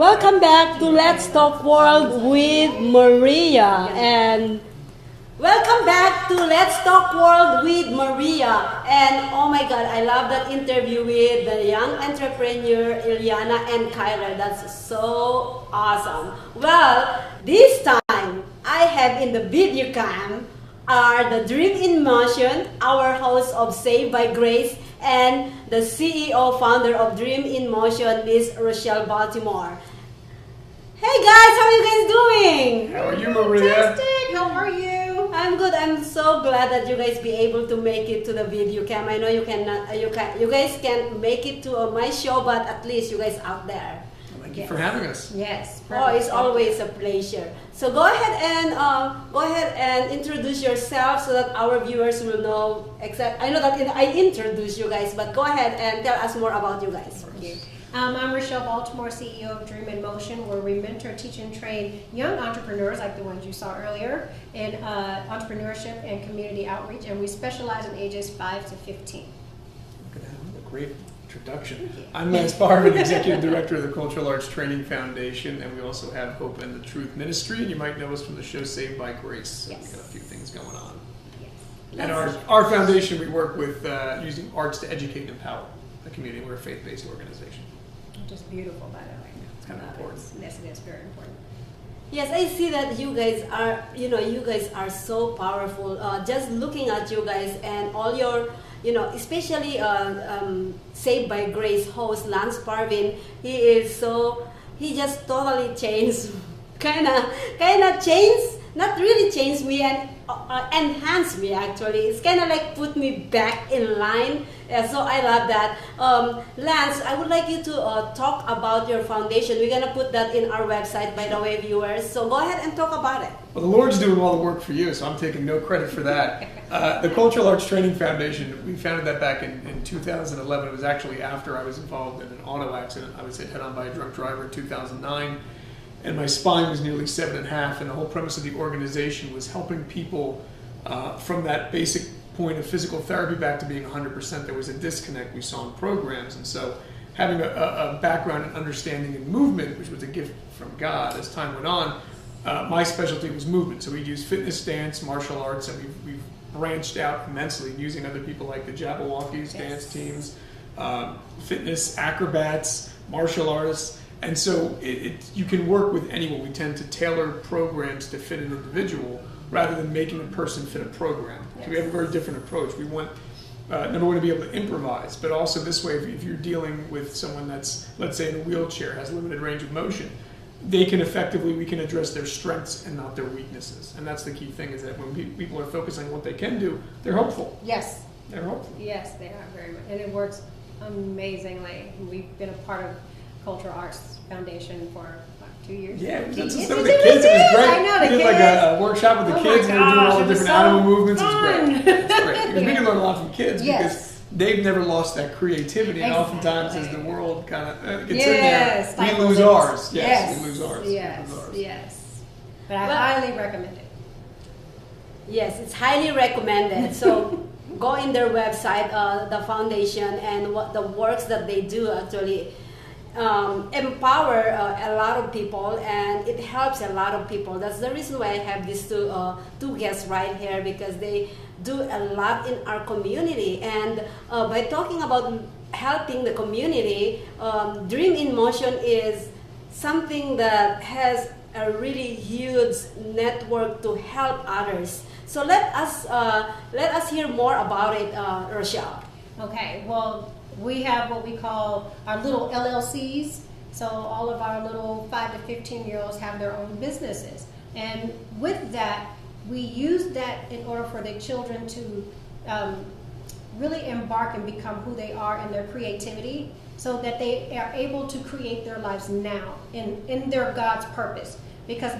Welcome back to Let's Talk World with Maria. And welcome back to Let's Talk World with Maria. And oh my God, I love that interview with the young entrepreneur Ileana and Kyler. That's so awesome. Well, this time I have in the video cam are the Dream in Motion, our host of Saved by Grace, and the CEO founder of Dream in Motion, Miss Rochelle Baltimore. Hey guys, how are you guys doing? How are you, Maria? Fantastic. How are you? I'm good. I'm so glad that you guys be able to make it to the video cam. I know you cannot. You guys can't make it to my show, but at least you guys out there. Thank you for having us. Yes. Oh, it's always a pleasure. So go ahead and introduce yourself so that our viewers will know exactly. I know that I introduced you guys, but go ahead and tell us more about you guys. Thank you. I'm Rochelle Baltimore, CEO of Dream in Motion, where we mentor, teach, and train young entrepreneurs like the ones you saw earlier in entrepreneurship and community outreach, and we specialize in ages 5 to 15. Look at that. What a great introduction. I'm Lance Barvin, Executive Director of the Cultural Arts Training Foundation, and we also have Hope and the Truth Ministry, and you might know us from the show Saved by Grace. Yes. We've got a few things going on. Yes. And our foundation, we work with using arts to educate and empower the community. We're a faith-based organization. Which is beautiful, by the way. It's kind of important. Yes, it is very important. Yes, I see that you guys are, you guys are so powerful. Just looking at you guys and all your, especially Saved by Grace host Lance Parvin, he just totally changed, kind of changed, not really changed me and enhanced me actually. It's kind of like put me back in line. So I love that. Lance, I would like you to talk about your foundation. We're going to put that in our website, by the way, viewers. So go ahead and talk about it. Well, the Lord's doing all the work for you, so I'm taking no credit for that. The Cultural Arts Training Foundation, we founded that back in 2011. It was actually after I was involved in an auto accident. I was hit head-on by a drunk driver in 2009, and my spine was nearly 7.5, and the whole premise of the organization was helping people from that basic point of physical therapy back to being 100%. There was a disconnect we saw in programs, and so having a background in understanding and movement, which was a gift from God as time went on, my specialty was movement. So we'd use fitness, dance, martial arts, and we've branched out immensely using other people like the Jabberwockies, dance teams, fitness, acrobats, martial artists. And so you can work with anyone. We tend to tailor programs to fit an individual rather than making a person fit a program. So we have a very different approach. We want, number one, to be able to improvise, but also this way, if you're dealing with someone that's, let's say, in a wheelchair, has limited range of motion, we can address their strengths and not their weaknesses. And that's the key thing, is that when people are focusing on what they can do, they're hopeful. Yes. They're hopeful. Yes, they are very much. And it works amazingly. We've been a part of Cultural Arts Foundation for 2 years. Yeah, that's Yes, some of the kids. It was great. I know, the we did like a workshop with the kids, and they were doing all the different animal movements. It was great. It's great because we can learn a lot from kids because they've never lost that creativity, and oftentimes as the world kind of gets in there, we lose ours. Yes, we lose ours. Yes. But I highly recommend it. Yes, it's highly recommended. So go in their website, the foundation, and what the works that they do actually empower a lot of people, and it helps a lot of people. That's the reason why I have these two guests right here, because they do a lot in our community. And by talking about helping the community, Dream in Motion is something that has a really huge network to help others. So let us hear more about it, Rochelle. Okay, well, we have what we call our little LLCs. So all of our little 5 to 15-year-olds have their own businesses. And with that, we use that in order for the children to really embark and become who they are in their creativity, so that they are able to create their lives now in their God's purpose. Because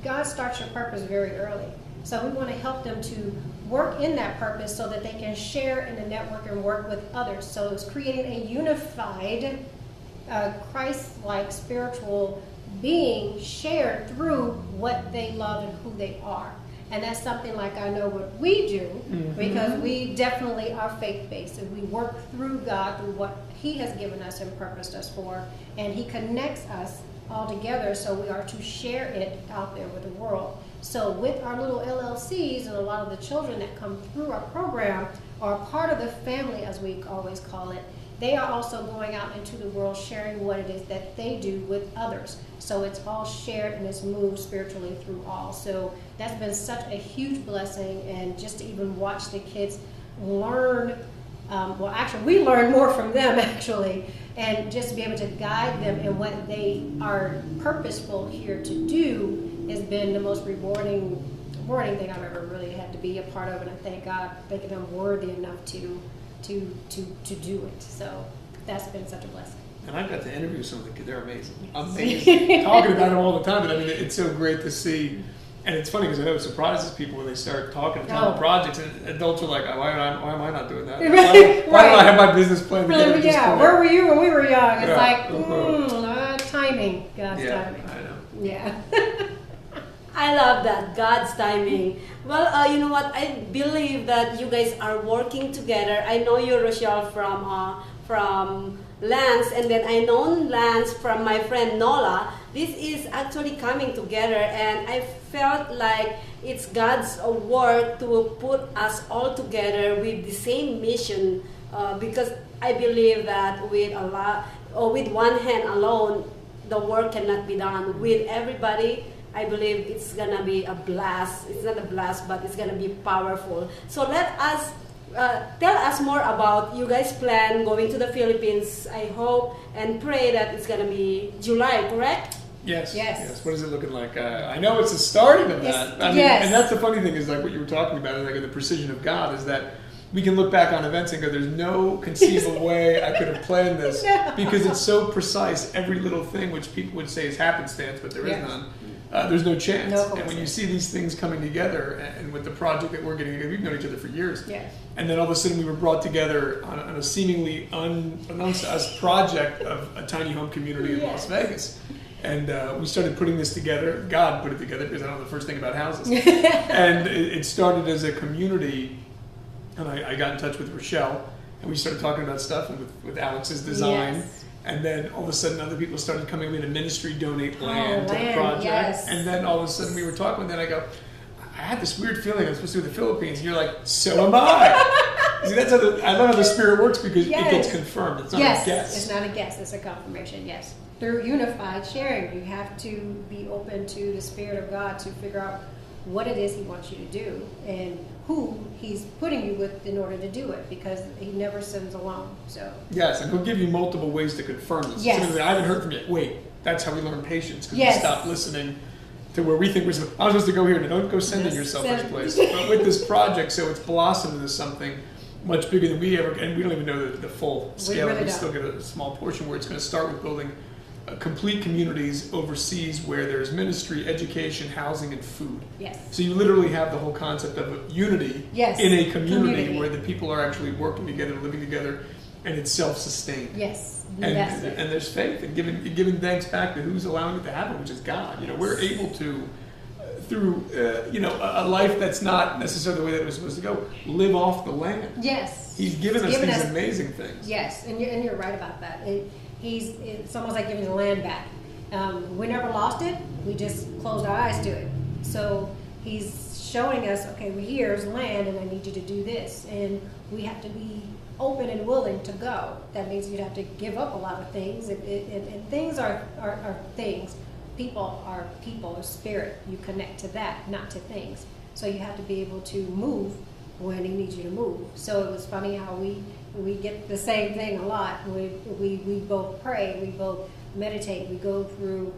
God starts your purpose very early. So we want to help them to work in that purpose so that they can share in the network and work with others. So it's creating a unified, Christ-like spiritual being shared through what they love and who they are. And that's something like I know what we do, because we definitely are faith-based, and we work through God, through what He has given us and purposed us for, and He connects us all together, so we are to share it out there with the world. So with our little LLCs and a lot of the children that come through our program are part of the family, as we always call it. They are also going out into the world sharing what it is that they do with others. So it's all shared and it's moved spiritually through all. So that's been such a huge blessing, and just to even watch the kids learn, well actually we learn more from them actually, and just to be able to guide them in what they are purposeful here to do has been the most rewarding thing I've ever really had to be a part of, and I thank God, thinking I'm worthy enough to do it. So that's been such a blessing. And I got to interview some of the kids. They're amazing. Amazing. Talking about them all the time, but I mean, it's so great to see. And it's funny because I know it surprises people when they start talking and telling projects, and adults are like, oh, why am I not doing that? Why don't I have my business plan together? Yeah, where were you when we were young? It's Yeah. Timing, God's Yeah, timing. I know. Yeah. I love that, God's timing. Well, you know what? I believe that you guys are working together. I know you, Rochelle, from Lance, and then I know Lance from my friend Nola. This is actually coming together, and I felt like it's God's work to put us all together with the same mission, because I believe that with one hand alone, the work cannot be done. With everybody, I believe it's gonna be a blast. It's not a blast, but it's gonna be powerful. So let us tell us more about you guys' plan going to the Philippines. I hope and pray that it's gonna be July, correct? Yes. Yes. What is it looking like? I know it's the starting of that. I mean, and that's the funny thing is like what you were talking about, like the precision of God, is that we can look back on events and go, there's no conceivable way I could have planned this, because it's so precise. Every little thing, which people would say is happenstance, but there is none. There's no chance. And when you see these things coming together, and with the project that we're getting together, we've known each other for years. Yes. And then all of a sudden we were brought together on a seemingly unbeknownst to us project of a tiny home community in Las Vegas. And we started putting this together. God put it together, because I don't know the first thing about houses. And it started as a community. And I got in touch with Rochelle, and we started talking about stuff, and with Alex's design. Yes. And then all of a sudden other people started coming in to ministry, donate land to the project. Yes. And then all of a sudden we were talking, and then I go, I had this weird feeling I was supposed to do the Philippines. And you're like, so am I. See, that's how I love how the Spirit works, because it gets confirmed. It's not a guess. It's not a guess. It's a confirmation. Yes. Through unified sharing, you have to be open to the Spirit of God to figure out what it is He wants you to do and who He's putting you with in order to do it, because He never sends alone. So yes, and He'll give you multiple ways to confirm this. Yes. Something that I haven't heard from you. Wait, that's how we learn patience, because Yes. we stop listening to where we think I was supposed to go here. Don't go sending yourself this place. But with this project, so it's blossomed into something much bigger than we ever, and we don't even know the full scale. really We don't. still get a small portion, where it's going to start with building complete communities overseas where there's ministry, education, housing, and food. yes. So you literally have the whole concept of unity Yes. in a community where the people are actually working together, living together, and it's self-sustained. Yes. And, That's it. and there's faith, and giving thanks back to who's allowing it to happen, which is God. You know, we're able to, through a life that's not necessarily the way that it was supposed to go, live off the land. Yes. He's given us these amazing things. Yes, and you're right about that. It's almost like giving the land back. We never lost it. We just closed our eyes to it. So He's showing us, okay, well, here's land, and I need you to do this, and we have to be open and willing to go. That means you'd have to give up a lot of things, and things are things. People are people, or spirit. You connect to that, not to things. So you have to be able to move when He needs you to move. So it was funny how we get the same thing a lot. We both pray, we both meditate, we go through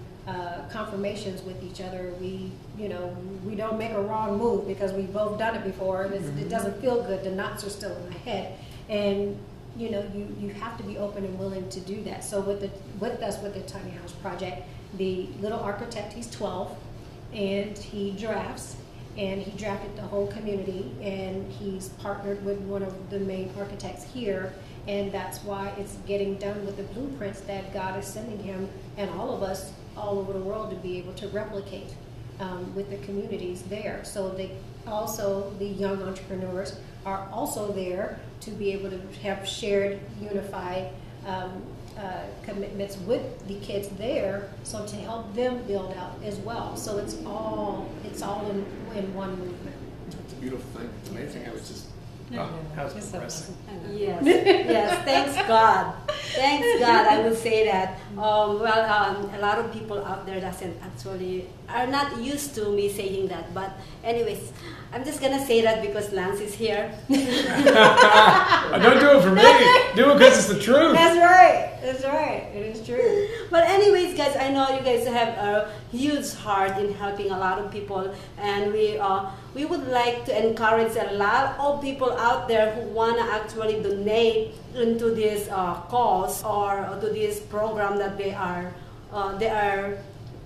confirmations with each other. We don't make a wrong move because we've both done it before. It doesn't feel good. The knots are still in my head, and you have to be open and willing to do that. So with the tiny house project, the little architect, he's 12, and he drafts. And he drafted the whole community, and he's partnered with one of the main architects here, and that's why it's getting done with the blueprints that God is sending him and all of us all over the world to be able to replicate with the communities there. So the young entrepreneurs are also there to be able to have shared, unified commitments with the kids there, so to help them build out as well. So it's all in one movement. It's a beautiful thing. It's amazing how it's just, wow, how it's progressing. Yes, yes. Thanks God. Thanks God. I would say that. A lot of people out there are not used to me saying that. But anyways, I'm just gonna say that because Lance is here. Don't do it for me. Do it because it's the truth. That's right. That's right. It is true. But anyways, guys, I know you guys have a huge heart in helping a lot of people, and we would like to encourage a lot of people out there who wanna actually donate into this cause or to this program that they are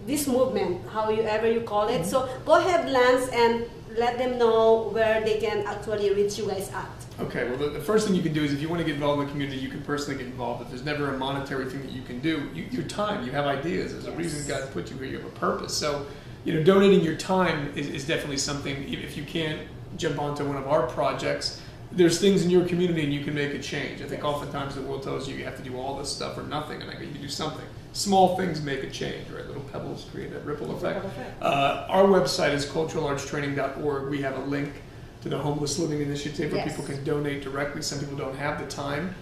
this movement, however you call it. So go ahead, Lance, and let them know where they can actually reach you guys at. Okay, well, the first thing you can do is if you want to get involved in the community, you can personally get involved. If there's never a monetary thing that you can do, your time, you have ideas. There's a reason God put you here. You have a purpose. So, donating your time is definitely something. If you can't jump onto one of our projects, there's things in your community and you can make a change. I think oftentimes the world tells you have to do all this stuff or nothing, and I go, you can do something. Small things make a change, right? Little pebbles create a ripple effect. Our website is culturalartstraining.org. We have a link to the Homeless Living Initiative where people can donate directly. Some people don't have the time.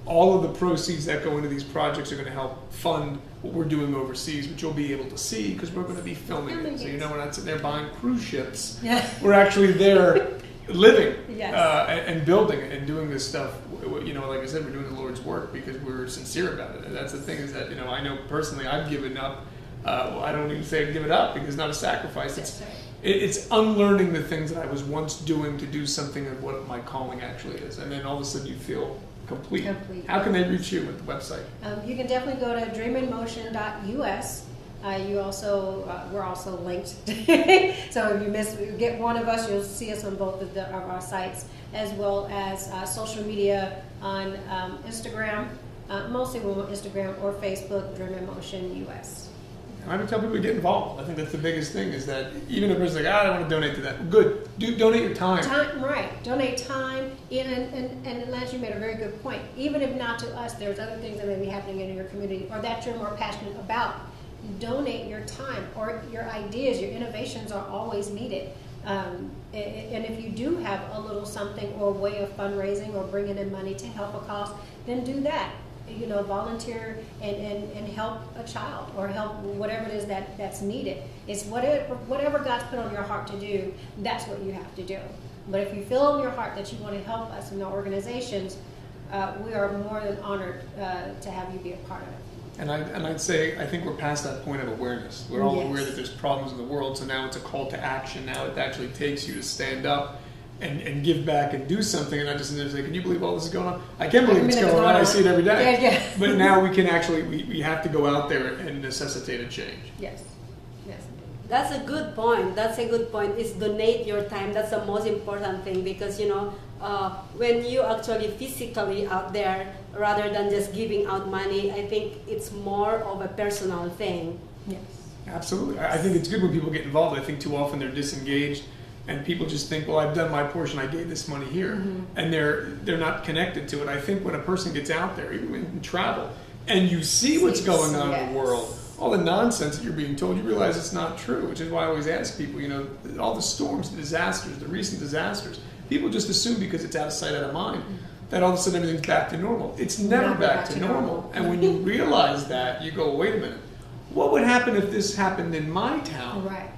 All of the proceeds that go into these projects are going to help fund what we're doing overseas, which you'll be able to see because we're going to be filming it. So we're not sitting there buying cruise ships. Yeah. We're actually there living and building it and doing this stuff. Like I said, we're doing the Lord's work because we're sincere about it. And that's the thing is that, I know personally I've given up. I don't even say give it up because it's not a sacrifice. It's unlearning the things that I was once doing to do something of what my calling actually is. And then all of a sudden you feel complete. How can they reach you with the website? You can definitely go to dreaminmotion.us. We're also linked. So if you get one of us, you'll see us on both of our sites, as well as social media on Instagram, mostly we're on Instagram or Facebook, Dream in Motion US. I would tell people to get involved. I think that's the biggest thing is that even if a person's like, I don't want to donate to that. Good. Donate your time. Right. Donate time. And Lance, you made a very good point. Even if not to us, there's other things that may be happening in your community or that you're more passionate about. Donate your time or your ideas, your innovations are always needed. And if you do have a little something or way of fundraising or bringing in money to help a cause, then do that. Volunteer and help a child or help whatever it is that's needed. It's whatever God's put on your heart to do, that's what you have to do. But if you feel in your heart that you want to help us in our organizations, we are more than honored to have you be a part of it. And I'd say I think we're past that point of awareness. We're all aware that there's problems in the world, so now it's a call to action. Now it actually takes you to stand up and give back and do something, and not just say, can you believe all this is going on? I can't believe it's going on. I see it every day. Yeah. But now we can actually, we have to go out there and necessitate a change. Yes. That's a good point. Is donate your time. That's the most important thing because, when you actually physically out there, rather than just giving out money, I think it's more of a personal thing. Yes. Absolutely. I think it's good when people get involved. I think too often they're disengaged. And people just think, well, I've done my portion. I gave this money here, and they're not connected to it. I think when a person gets out there, even in travel, and you see what's going on in the world, all the nonsense that you're being told, you realize it's not true. Which is why I always ask people, all the storms, the disasters, the recent disasters, people just assume because it's out of sight, out of mind, that all of a sudden everything's back to normal. It's never back to normal. And when you realize that, you go, wait a minute, what would happen if this happened in my town? Right.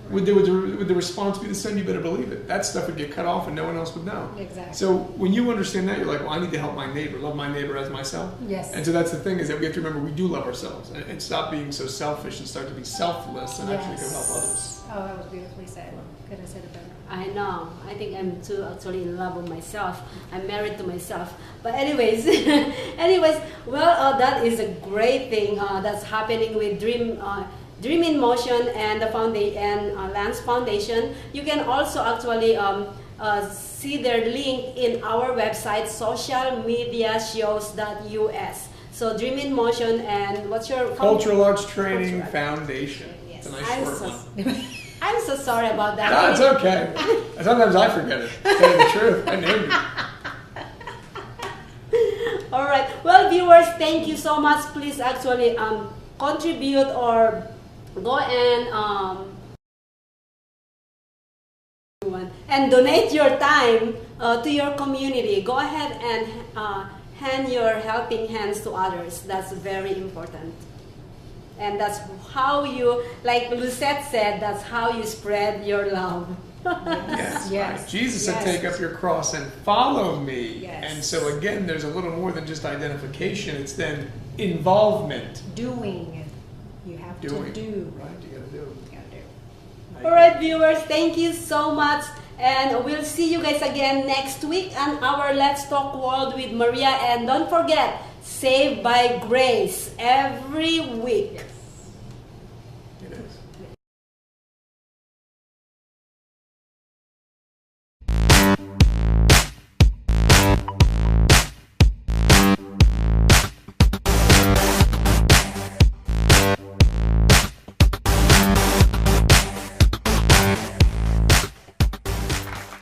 Would the response be the same? You better believe it. That stuff would get cut off and no one else would know. Exactly. So when you understand that, you're like, well, I need to help my neighbor, love my neighbor as myself. Yes. And so that's the thing is that we have to remember we do love ourselves and stop being so selfish and start to be selfless and actually go help others. Oh, that was beautifully said. Couldn't have said it better. I know. I think I'm too actually in love with myself. I'm married to myself. But anyways, that is a great thing that's happening with Dream in Motion and the Lance Foundation. You can also actually see their link in our website, socialmediashows.us. So Dream in Motion and what's your Cultural Arts Training Foundation. Yes. It's a nice short one. I'm so sorry about that. No, it's okay. Sometimes I forget it. To tell you the truth, I named it. All right. Well, viewers. viewers, thank you so much. Please actually contribute or go and donate your time to your community. Go ahead and hand your helping hands to others. That's very important. And that's how you, like Lucette said, that's how you spread your love. Yes, Yes. right. Jesus Yes. said, take up your cross and follow me. Yes. And so again, there's a little more than just identification. It's then involvement. Doing. You have Doing. to do. Right, you gotta do. You gotta do. All right, viewers, thank you so much. And we'll see you guys again next week on our Let's Talk World with Maria. And don't forget, Saved by Grace every week. It is.